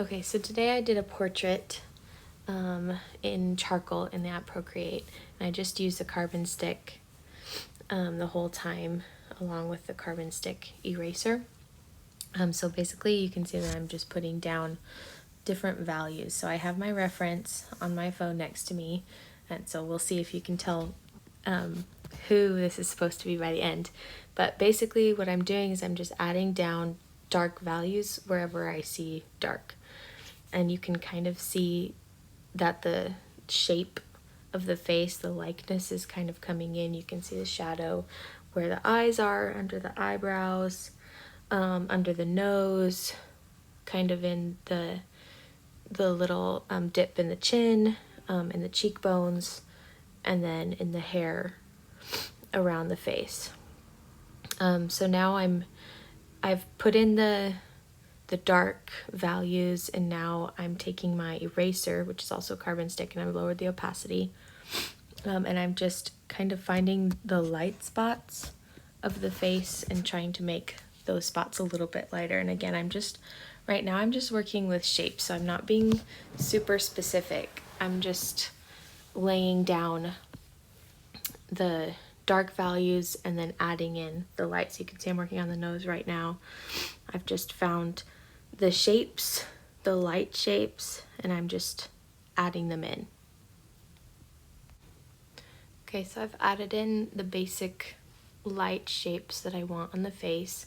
Okay, so today I did a portrait in charcoal in the app Procreate, and I just used the carbon stick the whole time along with the carbon stick eraser. So basically you can see that I'm just putting down different values. So I have my reference on my phone next to me, and so we'll see if you can tell who this is supposed to be by the end. But basically what I'm doing is I'm just adding down dark values wherever I see dark. And you can kind of see that the shape of the face, the likeness is kind of coming in. You can see the shadow where the eyes are, under the eyebrows, under the nose, kind of in the little dip in the chin, in the cheekbones, and then in the hair around the face. So now I've put in the dark values, and now I'm taking my eraser, which is also carbon stick, and I've lowered the opacity, and I'm just kind of finding the light spots of the face and trying to make those spots a little bit lighter. And again, right now I'm just working with shapes, so I'm not being super specific. I'm just laying down the dark values and then adding in the light. So you can see I'm working on the nose right now. I've just found the shapes, the light shapes, and I'm just adding them in. Okay, so I've added in the basic light shapes that I want on the face,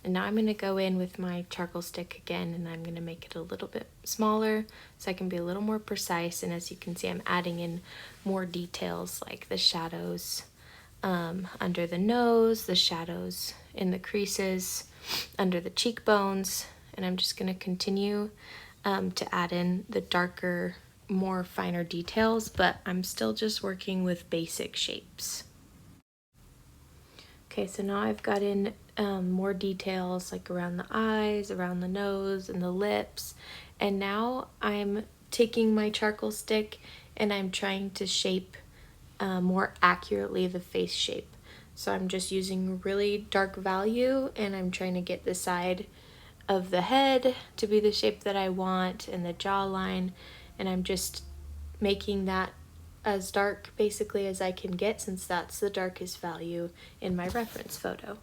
and now I'm going to go in with my charcoal stick again, and I'm going to make it a little bit smaller so I can be a little more precise. And as you can see, I'm adding in more details like the shadows under the nose, the shadows in the creases, under the cheekbones, and I'm just going to continue to add in the darker, more finer details, but I'm still just working with basic shapes. Okay, so now I've got in more details like around the eyes, around the nose, and the lips, and now I'm taking my charcoal stick and I'm trying to shape more accurately the face shape. So I'm just using really dark value, and I'm trying to get the side of the head to be the shape that I want, and the jawline, and I'm just making that as dark basically as I can get, since that's the darkest value in my reference photo.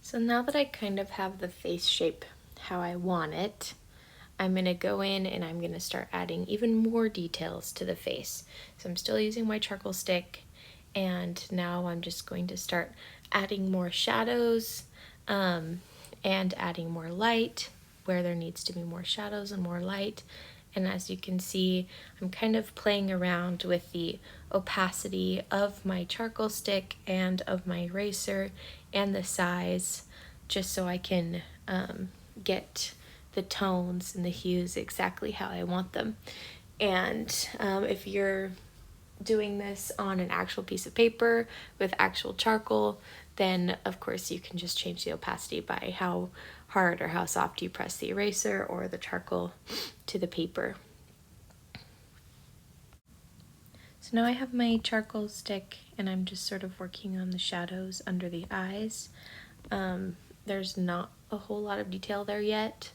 So now that I kind of have the face shape how I want it, I'm going to go in and I'm going to start adding even more details to the face. So I'm still using my charcoal stick, and now I'm just going to start adding more shadows and adding more light where there needs to be more shadows and more light. And as you can see, I'm kind of playing around with the opacity of my charcoal stick and of my eraser and the size, just so I can get the tones and the hues exactly how I want them. And if you're doing this on an actual piece of paper with actual charcoal, then of course you can just change the opacity by how hard or how soft you press the eraser or the charcoal to the paper. So now I have my charcoal stick, and I'm just sort of working on the shadows under the eyes. There's not a whole lot of detail there yet,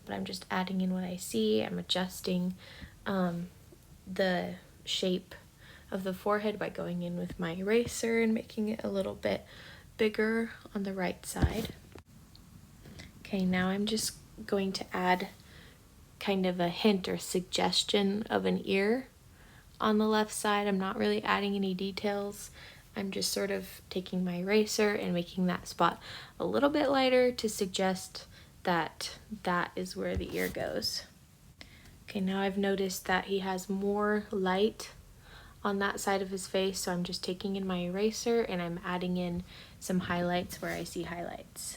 but I'm just adding in what I see. I'm adjusting the shape of the forehead by going in with my eraser and making it a little bit bigger on the right side. Okay, now I'm just going to add kind of a hint or suggestion of an ear on the left side. I'm not really adding any details. I'm just sort of taking my eraser and making that spot a little bit lighter to suggest that that is where the ear goes. Okay, now I've noticed that he has more light on that side of his face, so I'm just taking in my eraser and I'm adding in some highlights where I see highlights.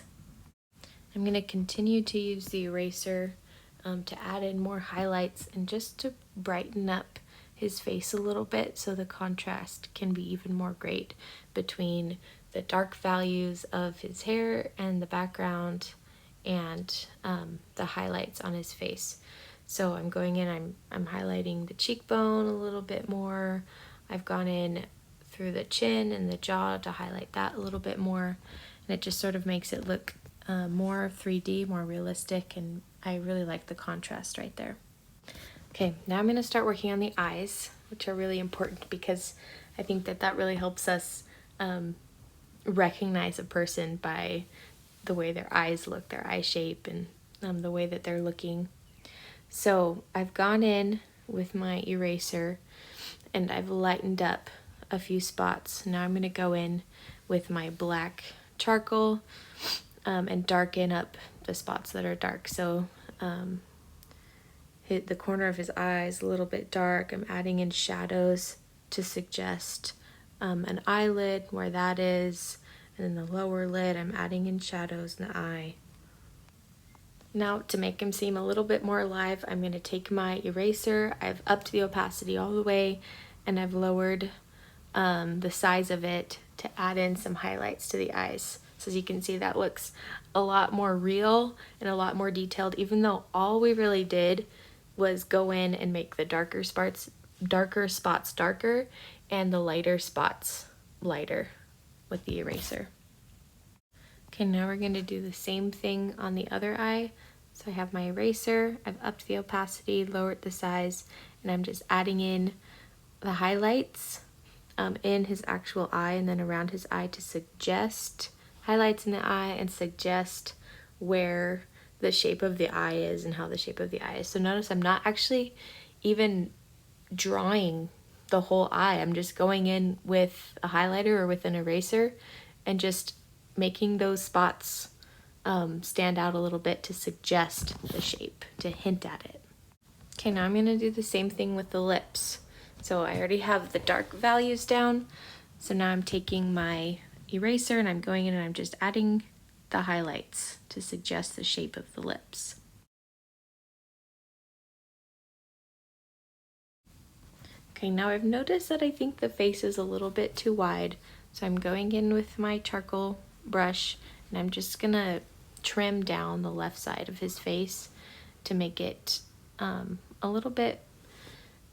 I'm going to continue to use the eraser to add in more highlights and just to brighten up his face a little bit, so the contrast can be even more great between the dark values of his hair and the background and the highlights on his face. So I'm going in, I'm highlighting the cheekbone a little bit more. I've gone in through the chin and the jaw to highlight that a little bit more, and it just sort of makes it look more 3D, more realistic, and I really like the contrast right there. Okay, now I'm going to start working on the eyes, which are really important because I think that really helps us recognize a person by the way their eyes look, their eye shape, and the way that they're looking. So I've gone in with my eraser and I've lightened up a few spots. Now I'm going to go in with my black charcoal and darken up the spots that are dark. So hit the corner of his eyes a little bit dark. I'm adding in shadows to suggest an eyelid where that is, and then the lower lid I'm adding in shadows in the eye. Now to make him seem a little bit more alive, I'm going to take my eraser, I've upped the opacity all the way, and I've lowered the size of it to add in some highlights to the eyes. So as you can see, that looks a lot more real and a lot more detailed, even though all we really did was go in and make the darker spots darker and the lighter spots lighter with the eraser. Okay, now we're going to do the same thing on the other eye. So I have my eraser, I've upped the opacity, lowered the size, and I'm just adding in the highlights in his actual eye and then around his eye to suggest highlights in the eye and suggest where the shape of the eye is and how the shape of the eye is. So notice I'm not actually even drawing the whole eye. I'm just going in with a highlighter or with an eraser and just making those spots stand out a little bit to suggest the shape, to hint at it. Okay, now I'm going to do the same thing with the lips. So I already have the dark values down. So now I'm taking my eraser and I'm going in and I'm just adding the highlights to suggest the shape of the lips. Okay, now I've noticed that I think the face is a little bit too wide. So I'm going in with my charcoal brush and I'm just gonna trim down the left side of his face to make it a little bit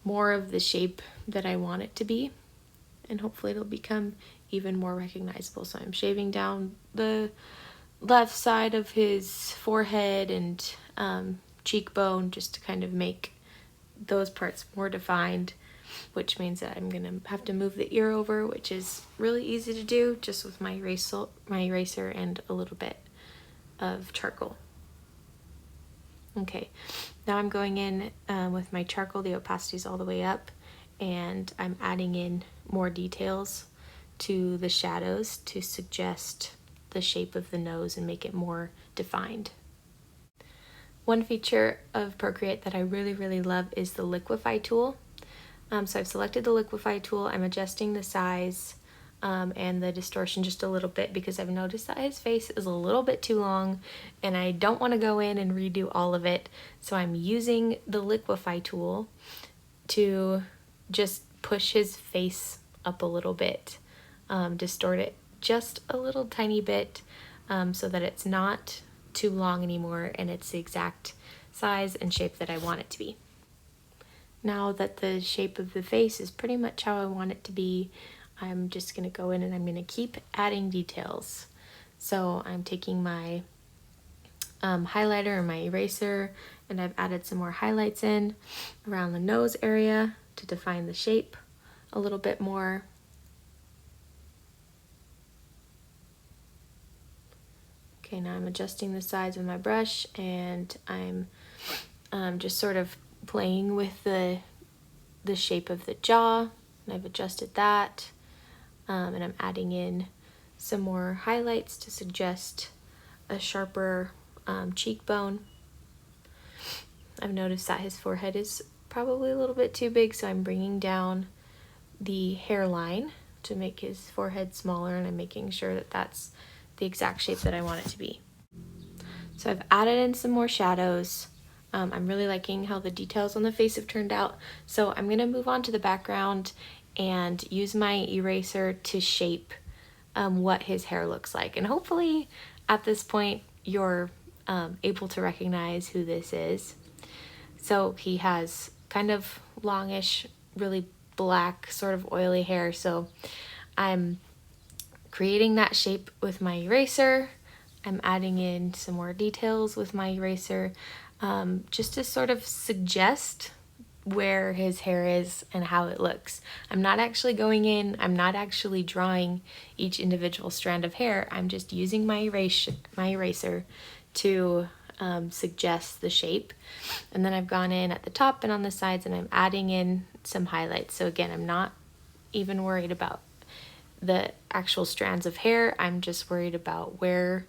more of the shape that I want it to be, and hopefully it'll become even more recognizable. So I'm shaving down the left side of his forehead and cheekbone just to kind of make those parts more defined, which means that I'm gonna have to move the ear over, which is really easy to do just with my eraser and a little bit of charcoal. Okay, now I'm going in with my charcoal, the opacity's all the way up, and I'm adding in more details to the shadows to suggest the shape of the nose and make it more defined. One feature of Procreate that I really love is the liquify tool. So I've selected the liquify tool, I'm adjusting the size and the distortion just a little bit because I've noticed that his face is a little bit too long and I don't want to go in and redo all of it. So I'm using the liquify tool to just push his face up a little bit, distort it just a little tiny bit so that it's not too long anymore and it's the exact size and shape that I want it to be. Now that the shape of the face is pretty much how I want it to be, I'm just going to go in and I'm going to keep adding details. So I'm taking my highlighter or my eraser and I've added some more highlights in around the nose area to define the shape a little bit more. Okay, now I'm adjusting the size of my brush and I'm just sort of playing with the shape of the jaw, and I've adjusted that. And I'm adding in some more highlights to suggest a sharper cheekbone. I've noticed that his forehead is probably a little bit too big, so I'm bringing down the hairline to make his forehead smaller, and I'm making sure that that's the exact shape that I want it to be. So I've added in some more shadows. I'm really liking how the details on the face have turned out, so I'm going to move on to the background and use my eraser to shape what his hair looks like. And hopefully at this point you're able to recognize who this is. So he has kind of longish, really black, sort of oily hair, so I'm creating that shape with my eraser. I'm adding in some more details with my eraser. just to sort of suggest where his hair is and how it looks. I'm not actually going in, I'm not actually drawing each individual strand of hair. I'm just using my eraser to suggest the shape. And then I've gone in at the top and on the sides and I'm adding in some highlights. So again, I'm not even worried about the actual strands of hair. I'm just worried about where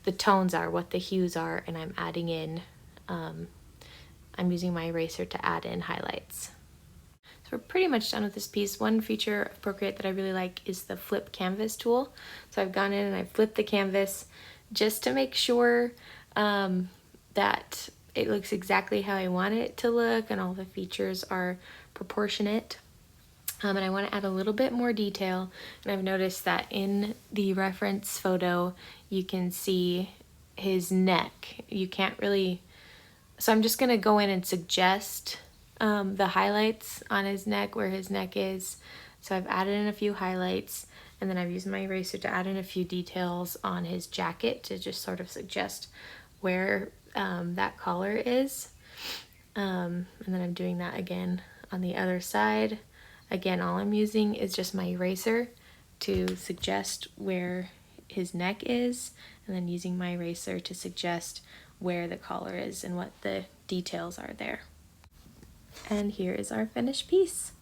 the tones are, what the hues are, and I'm adding in, I'm using my eraser to add in highlights. So we're pretty much done with this piece. One feature of Procreate that I really like is the flip canvas tool. So I've gone in and I've flipped the canvas just to make sure that it looks exactly how I want it to look and all the features are proportionate. And I want to add a little bit more detail, and I've noticed that in the reference photo you can see his neck. You can't really, so I'm just going to go in and suggest the highlights on his neck, where his neck is. So I've added in a few highlights, and then I've used my eraser to add in a few details on his jacket to just sort of suggest where that collar is. And then I'm doing that again on the other side. Again, all I'm using is just my eraser to suggest where his neck is, and then using my eraser to suggest where the collar is and what the details are there. And here is our finished piece.